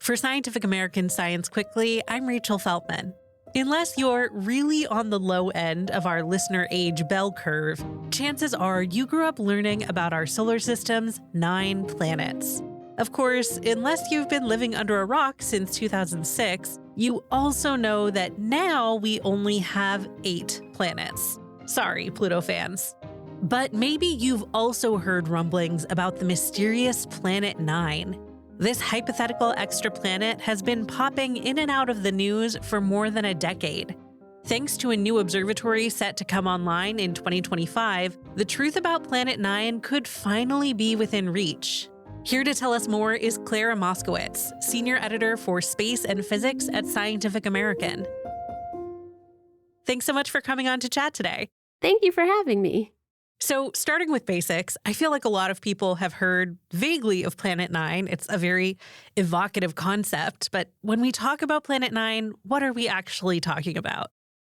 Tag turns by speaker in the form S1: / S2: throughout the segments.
S1: For Scientific American Science Quickly, I'm Rachel Feltman. Unless you're really on the low end of our listener age bell curve, chances are you grew up learning about our solar system's 9 planets. Of course, unless you've been living under a rock since 2006, you also know that now we only have 8 planets. Sorry, Pluto fans. But maybe you've also heard rumblings about the mysterious Planet 9. This hypothetical extraplanet has been popping in and out of the news for more than a decade. Thanks to a new observatory set to come online in 2025, the truth about Planet 9 could finally be within reach. Here to tell us more is Clara Moskowitz, Senior Editor for Space and Physics at Scientific American. Thanks so much for coming on to chat today.
S2: Thank you for having me.
S1: So, starting with basics, I feel like a lot of people have heard vaguely of Planet 9. It's a very evocative concept, but when we talk about Planet 9, what are we actually talking about?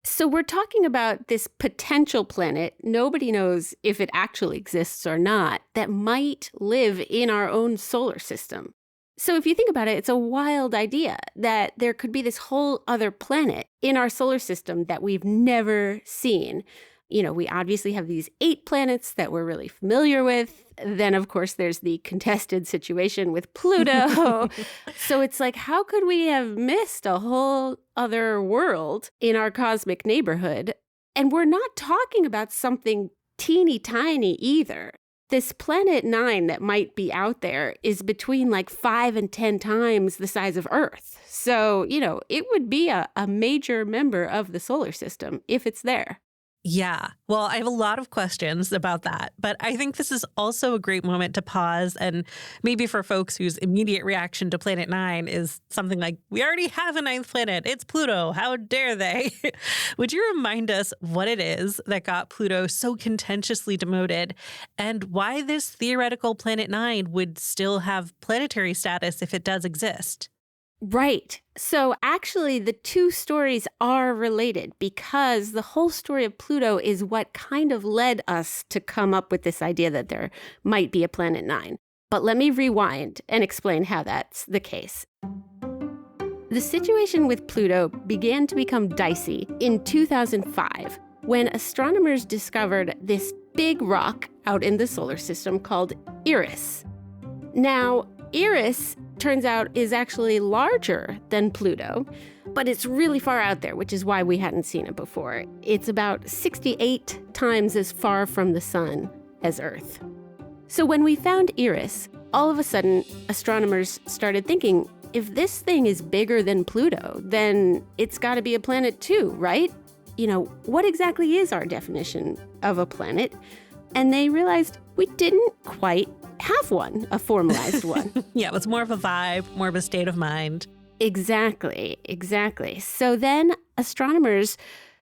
S2: So we're talking about this potential planet, nobody knows if it actually exists or not, that might live in our own solar system. So if you think about it, it's a wild idea that there could be this whole other planet in our solar system that we've never seen. You know, we obviously have these 8 planets that we're really familiar with. Then, of course, there's the contested situation with Pluto. So it's like, how could we have missed a whole other world in our cosmic neighborhood? And we're not talking about something teeny tiny either. This Planet 9 that might be out there is between like 5 and 10 times the size of Earth. So, you know, it would be a major member of the solar system if it's there.
S1: Yeah, well, I have a lot of questions about that, but I think this is also a great moment to pause. And maybe for folks whose immediate reaction to Planet 9 is something like, we already have a 9th planet. It's Pluto. How dare they? Would you remind us what it is that got Pluto so contentiously demoted and why this theoretical Planet 9 would still have planetary status if it does exist?
S2: Right. So actually, the two stories are related because the whole story of Pluto is what kind of led us to come up with this idea that there might be a Planet 9. But let me rewind and explain how that's the case. The situation with Pluto began to become dicey in 2005 when astronomers discovered this big rock out in the solar system called Eris. Now, Eris turns out is actually larger than Pluto, but it's really far out there, which is why we hadn't seen it before. It's about 68 times as far from the sun as Earth. So when we found Eris, all of a sudden, astronomers started thinking, if this thing is bigger than Pluto, then it's got to be a planet too, right? You know, what exactly is our definition of a planet? And they realized we didn't quite have one, a formalized one.
S1: Yeah, it was more of a vibe, more of a state of mind.
S2: Exactly. So then astronomers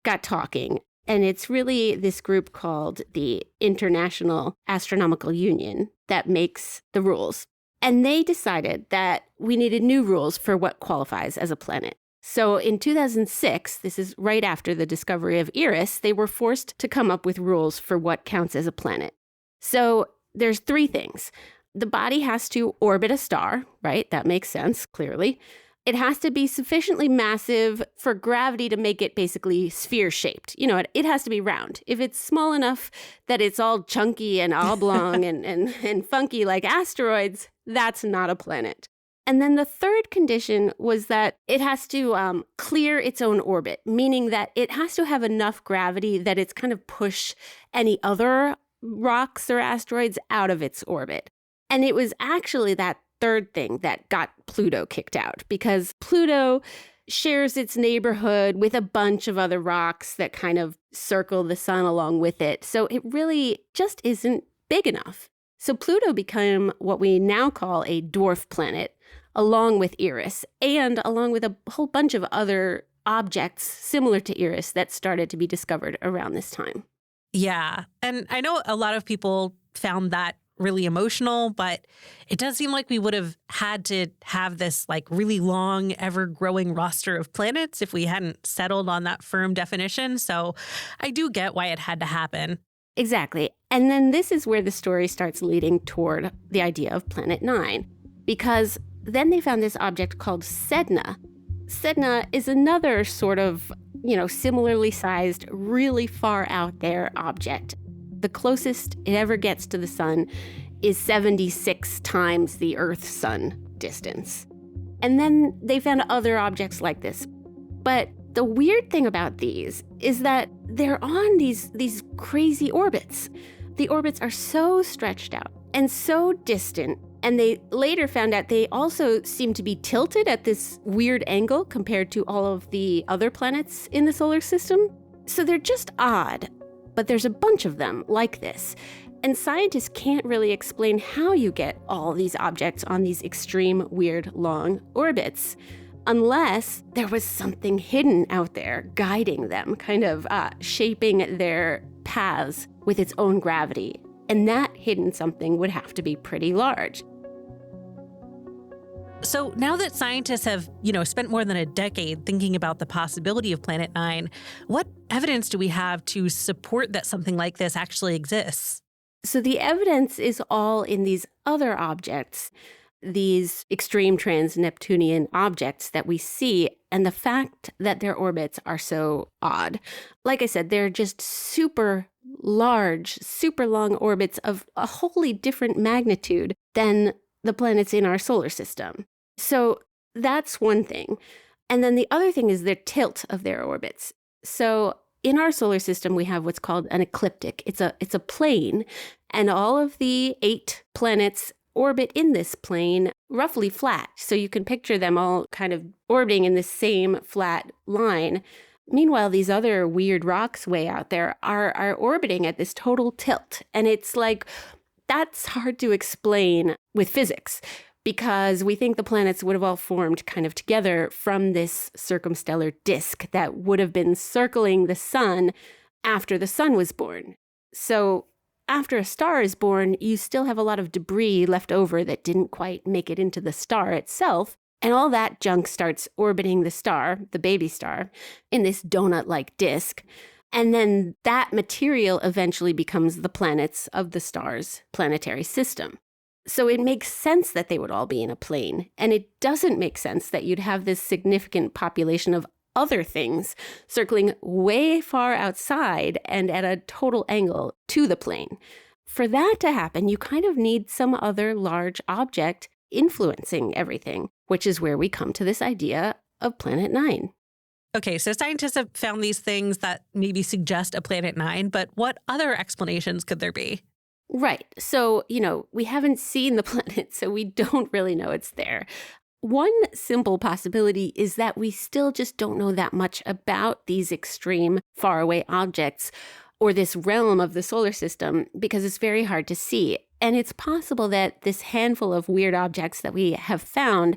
S2: got talking, and it's really this group called the International Astronomical Union that makes the rules. And they decided that we needed new rules for what qualifies as a planet. So in 2006, this is right after the discovery of Eris, they were forced to come up with rules for what counts as a planet. So there's 3 things. The body has to orbit a star, right? That makes sense, clearly. It has to be sufficiently massive for gravity to make it basically sphere-shaped. You know, it has to be round. If it's small enough that it's all chunky and oblong and funky like asteroids, that's not a planet. And then the third condition was that it has to clear its own orbit, meaning that it has to have enough gravity that it's kind of push any other rocks or asteroids out of its orbit. And it was actually that third thing that got Pluto kicked out because Pluto shares its neighborhood with a bunch of other rocks that kind of circle the sun along with it. So it really just isn't big enough. So Pluto became what we now call a dwarf planet, along with Eris, and along with a whole bunch of other objects similar to Eris that started to be discovered around this time.
S1: Yeah. And I know a lot of people found that really emotional, but it does seem like we would have had to have this like really long, ever-growing roster of planets if we hadn't settled on that firm definition. So I do get why it had to happen.
S2: Exactly. And then this is where the story starts leading toward the idea of Planet 9. Because then they found this object called Sedna. Sedna is another sort of, similarly sized, really far out there object. The closest it ever gets to the sun is 76 times the Earth-Sun distance. And then they found other objects like this. But the weird thing about these is that they're on these crazy orbits. The orbits are so stretched out and so distant. And they later found out they also seem to be tilted at this weird angle compared to all of the other planets in the solar system. So they're just odd, but there's a bunch of them like this. And scientists can't really explain how you get all these objects on these extreme, weird, long orbits, unless there was something hidden out there guiding them, kind of shaping their paths with its own gravity. And that hidden something would have to be pretty large.
S1: So now that scientists have, spent more than a decade thinking about the possibility of Planet 9, what evidence do we have to support that something like this actually exists?
S2: So the evidence is all in these other objects, these extreme trans-Neptunian objects that we see, and the fact that their orbits are so odd. Like I said, they're just super large, super long orbits of a wholly different magnitude than the planets in our solar system. So that's one thing. And then the other thing is the tilt of their orbits. So in our solar system, we have what's called an ecliptic. It's a plane, and all of the 8 planets orbit in this plane roughly flat. So you can picture them all kind of orbiting in the same flat line. Meanwhile, these other weird rocks way out there are orbiting at this total tilt. And it's like, that's hard to explain with physics, because we think the planets would have all formed kind of together from this circumstellar disk that would have been circling the sun after the sun was born. So after a star is born, you still have a lot of debris left over that didn't quite make it into the star itself. And all that junk starts orbiting the star, the baby star, in this donut-like disk. And then that material eventually becomes the planets of the star's planetary system. So it makes sense that they would all be in a plane. And it doesn't make sense that you'd have this significant population of other things circling way far outside and at a total angle to the plane. For that to happen, you kind of need some other large object influencing everything, which is where we come to this idea of Planet 9.
S1: Okay, so scientists have found these things that maybe suggest a Planet 9, but what other explanations could there be?
S2: Right. So, we haven't seen the planet, so we don't really know it's there. One simple possibility is that we still just don't know that much about these extreme faraway objects or this realm of the solar system because it's very hard to see. And it's possible that this handful of weird objects that we have found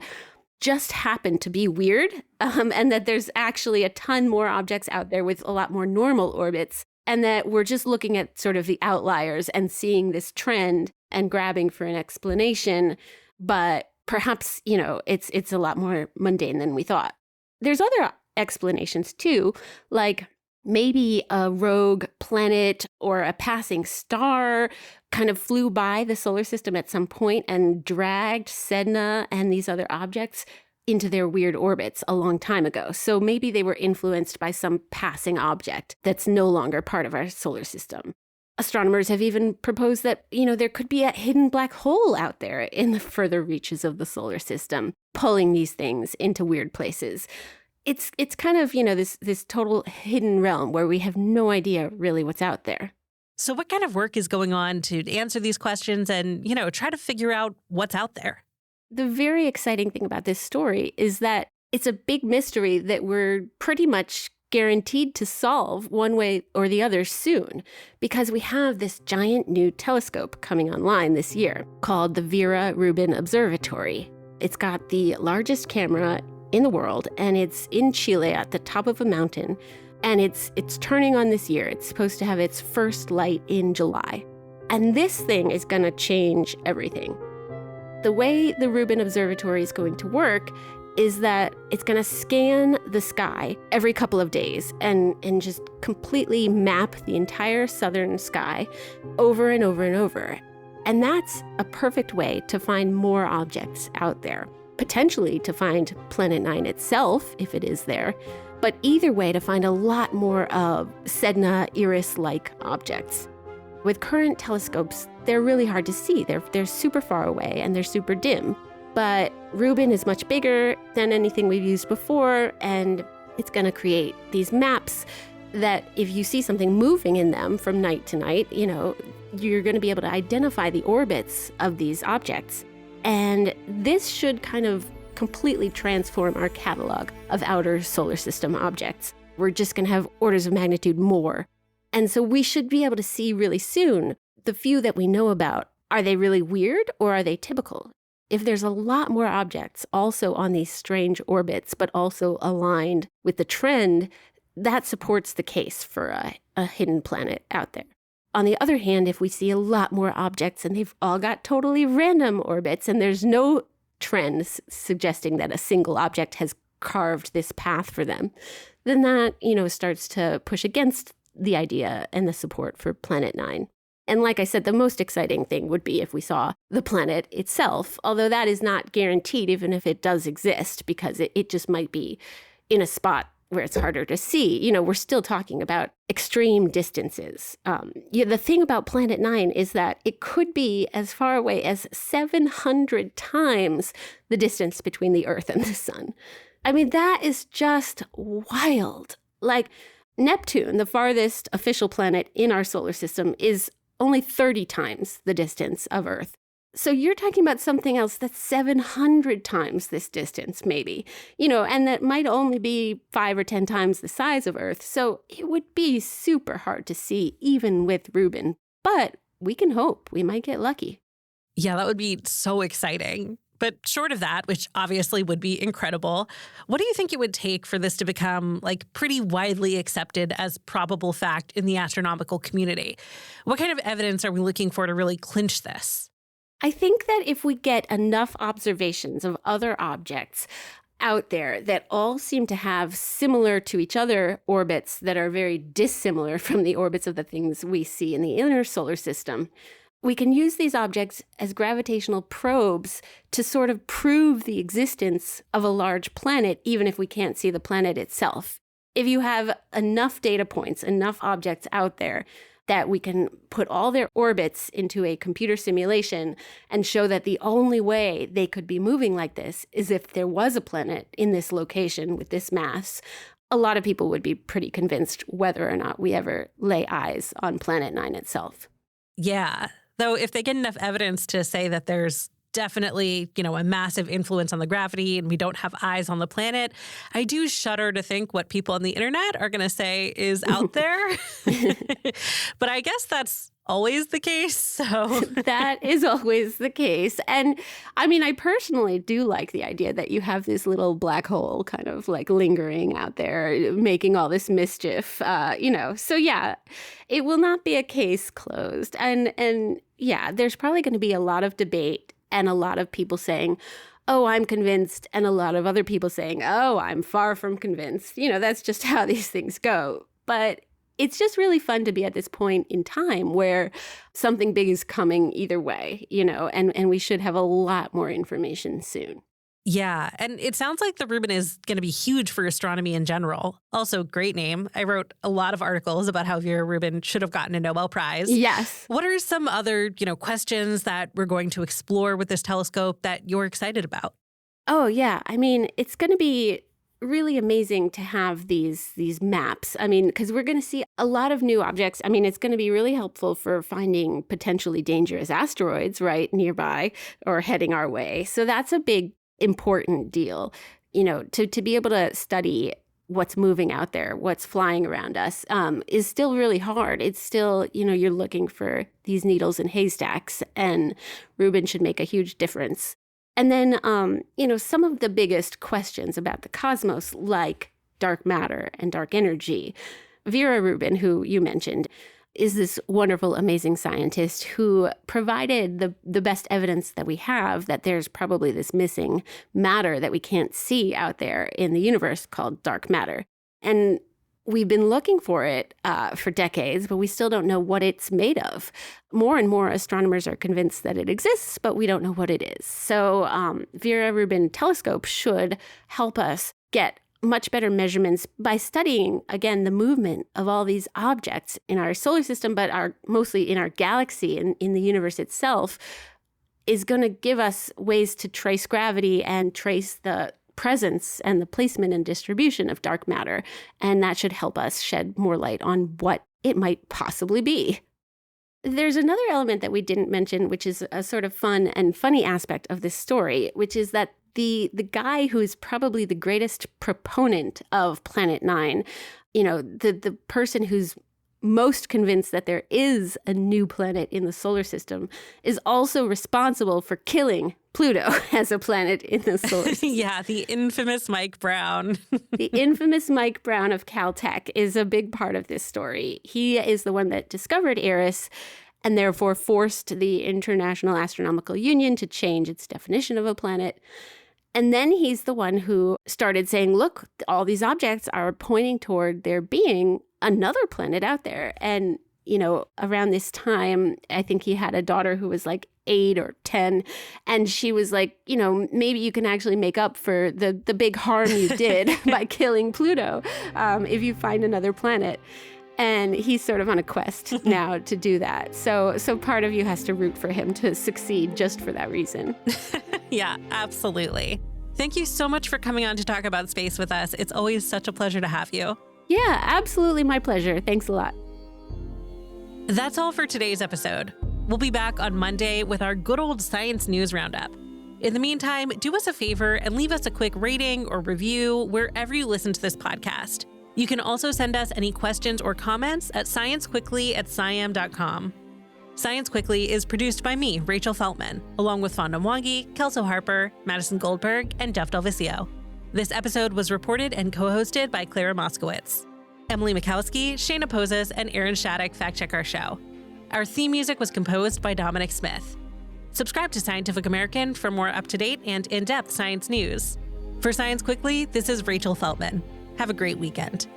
S2: just happen to be weird, and that there's actually a ton more objects out there with a lot more normal orbits, and that we're just looking at sort of the outliers and seeing this trend and grabbing for an explanation. But perhaps, it's a lot more mundane than we thought. There's other explanations too, like maybe a rogue planet or a passing star kind of flew by the solar system at some point and dragged Sedna and these other objects into their weird orbits a long time ago. So maybe they were influenced by some passing object that's no longer part of our solar system. Astronomers have even proposed that, there could be a hidden black hole out there in the further reaches of the solar system, pulling these things into weird places. It's kind of, this total hidden realm where we have no idea really what's out there.
S1: So what kind of work is going on to answer these questions and, try to figure out what's out there?
S2: The very exciting thing about this story is that it's a big mystery that we're pretty much guaranteed to solve one way or the other soon, because we have this giant new telescope coming online this year called the Vera Rubin Observatory. It's got the largest camera in the world, and it's in Chile at the top of a mountain, and it's turning on this year. It's supposed to have its first light in July. And this thing is going to change everything. The way the Rubin Observatory is going to work is that it's going to scan the sky every couple of days and just completely map the entire southern sky over and over and over. And that's a perfect way to find more objects out there. potentially to find Planet 9 itself, if it is there, but either way to find a lot more of Sedna Iris-like objects. With current telescopes, they're really hard to see. They're super far away and they're super dim. But Rubin is much bigger than anything we've used before, and it's going to create these maps that if you see something moving in them from night to night, you're going to be able to identify the orbits of these objects. And this should kind of completely transform our catalog of outer solar system objects. We're just going to have orders of magnitude more. And so we should be able to see really soon the few that we know about. Are they really weird or are they typical? If there's a lot more objects also on these strange orbits, but also aligned with the trend, that supports the case for a hidden planet out there. On the other hand, if we see a lot more objects and they've all got totally random orbits and there's no trends suggesting that a single object has carved this path for them, then that, starts to push against the idea and the support for Planet 9. And like I said, the most exciting thing would be if we saw the planet itself, although that is not guaranteed even if it does exist, because it just might be in a spot where it's harder to see. We're still talking about extreme distances. The thing about Planet 9 is that it could be as far away as 700 times the distance between the Earth and the Sun. I mean, that is just wild. Like, Neptune, the farthest official planet in our solar system, is only 30 times the distance of Earth. So you're talking about something else that's 700 times this distance, maybe, and that might only be 5 or 10 times the size of Earth. So it would be super hard to see, even with Rubin. But we can hope we might get lucky.
S1: Yeah, that would be so exciting. But short of that, which obviously would be incredible, what do you think it would take for this to become pretty widely accepted as probable fact in the astronomical community? What kind of evidence are we looking for to really clinch this?
S2: I think that if we get enough observations of other objects out there that all seem to have similar to each other orbits that are very dissimilar from the orbits of the things we see in the inner solar system, we can use these objects as gravitational probes to sort of prove the existence of a large planet, even if we can't see the planet itself. If you have enough data points, enough objects out there, that we can put all their orbits into a computer simulation and show that the only way they could be moving like this is if there was a planet in this location with this mass, a lot of people would be pretty convinced whether or not we ever lay eyes on Planet 9 itself.
S1: Yeah. Though if they get enough evidence to say that there's definitely, a massive influence on the gravity and we don't have eyes on the planet, I do shudder to think what people on the internet are going to say is out there. But I guess that's always the case. So
S2: that is always the case. And I mean, I personally do like the idea that you have this little black hole kind of lingering out there, making all this mischief, So yeah, it will not be a case closed. And yeah, there's probably going to be a lot of debate and a lot of people saying, oh, I'm convinced, and a lot of other people saying, oh, I'm far from convinced. That's just how these things go. But it's just really fun to be at this point in time where something big is coming either way, and we should have a lot more information soon.
S1: Yeah, and it sounds like the Rubin is going to be huge for astronomy in general. Also, great name. I wrote a lot of articles about how Vera Rubin should have gotten a Nobel Prize.
S2: Yes.
S1: What are some other, questions that we're going to explore with this telescope that you're excited about?
S2: Oh, yeah. I mean, it's going to be really amazing to have these maps. I mean, because we're going to see a lot of new objects. I mean, it's going to be really helpful for finding potentially dangerous asteroids right nearby or heading our way. So that's a big important deal, to be able to study what's moving out there, what's flying around us, is still really hard. It's still, you're looking for these needles in haystacks, and Rubin should make a huge difference. And then, some of the biggest questions about the cosmos, like dark matter and dark energy. Vera Rubin, who you mentioned, is this wonderful, amazing scientist who provided the best evidence that we have that there's probably this missing matter that we can't see out there in the universe called dark matter. And We've been looking for it for decades, but we still don't know what it's made of. More and more astronomers are convinced that it exists, but we don't know what it is. So Vera Rubin telescope should help us get much better measurements by studying, again, the movement of all these objects in our solar system, but mostly in our galaxy and in the universe itself, is going to give us ways to trace gravity and trace the presence and the placement and distribution of dark matter. And that should help us shed more light on what it might possibly be. There's another element that we didn't mention, which is a sort of fun and funny aspect of this story, which is that the guy who is probably the greatest proponent of Planet Nine, the person who's most convinced that there is a new planet in the solar system, is also responsible for killing Pluto as a planet in the solar system.
S1: Yeah, the infamous Mike Brown.
S2: The infamous Mike Brown of Caltech is a big part of this story. He is the one that discovered Eris and therefore forced the International Astronomical Union to change its definition of a planet. And then he's the one who started saying, look, all these objects are pointing toward there being another planet out there. And, around this time, I think he had a daughter who was like 8 or 10. And she was like, maybe you can actually make up for the big harm you did by killing Pluto if you find another planet. And he's sort of on a quest now to do that. So part of you has to root for him to succeed just for that reason.
S1: Yeah, absolutely. Thank you so much for coming on to talk about space with us. It's always such a pleasure to have you.
S2: Yeah, absolutely my pleasure. Thanks a lot.
S1: That's all for today's episode. We'll be back on Monday with our good old science news roundup. In the meantime, do us a favor and leave us a quick rating or review wherever you listen to this podcast. You can also send us any questions or comments at sciencequickly@sciam.com. Science Quickly is produced by me, Rachel Feltman, along with Fonda Mwangi, Kelso Harper, Madison Goldberg, and DelViscio. This episode was reported and co-hosted by Clara Moskowitz. Emily Makowski, Shayna Posses, and Aaron Shattuck fact-check our show. Our theme music was composed by Dominic Smith. Subscribe to Scientific American for more up-to-date and in-depth science news. For Science Quickly, this is Rachel Feltman. Have a great weekend.